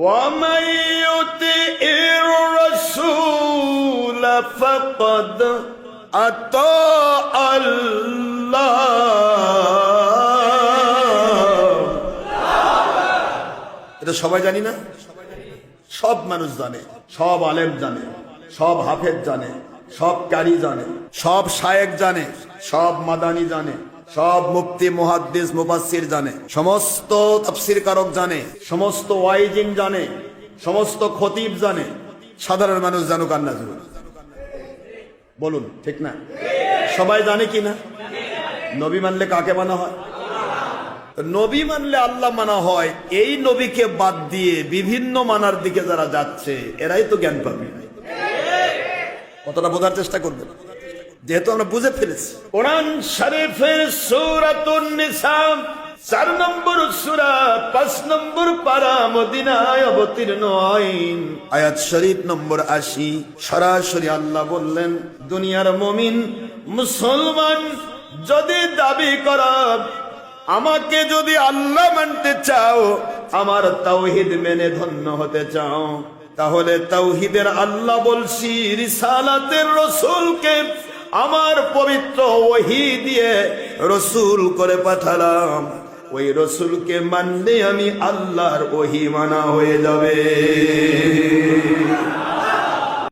ومن يطع الرسول فقد أطاع الله। এটা সবাই জানি না? সব মানুষ জানে, সব আলেম জানে, সব হাফেজ জানে, সব কারি জানে, সব শায়েখ জানে, সব মাদানি জানে, সব মুফতি মুহাদ্দিস মুফাসসির জানে, সমস্ত তাফসীর কারক জানে, সমস্ত ওয়াইজিন জানে, সমস্ত খতিব জানে। সাধারণ মানুষ জানুক আর না জানুক, বলুন ঠিক না? সবাই জানে কি না? নবী মানলে কাকে মানা হয়? নবী মানলে আল্লাহ মানা হয়। এই নবীকে বাদ দিয়ে বিভিন্ন মানার দিকে যারা যাচ্ছে এরাই তো জ্ঞান পাবে। কতটা বোঝার চেষ্টা করবেন, যেহেতু আমরা বুঝে ফেলেছি। কোরআন শরীফের সূরাতুন নিসা ৪ নম্বর সূরা ৫ নম্বর পারা মদিনায় অবতীর্ণ আইন আয়াত শরীফ নম্বর ৮০। সরাসরি আল্লাহ বললেন, দুনিয়ার মুমিন মুসলমান যদি দাবি করা আমাকে যদি আল্লাহ মানতে চাও, আমার তাওহীদ মেনে ধন্য হতে চাও, তাহলে তাওহীদের আল্লাহ বলছি রিসালাতের রাসূলকে আমার পবিত্র ওহী দিয়ে রাসূল করে পাঠালাম। ওই রাসূলকে মানলে আমি আল্লাহর ওহী মানা হয়ে যাবে।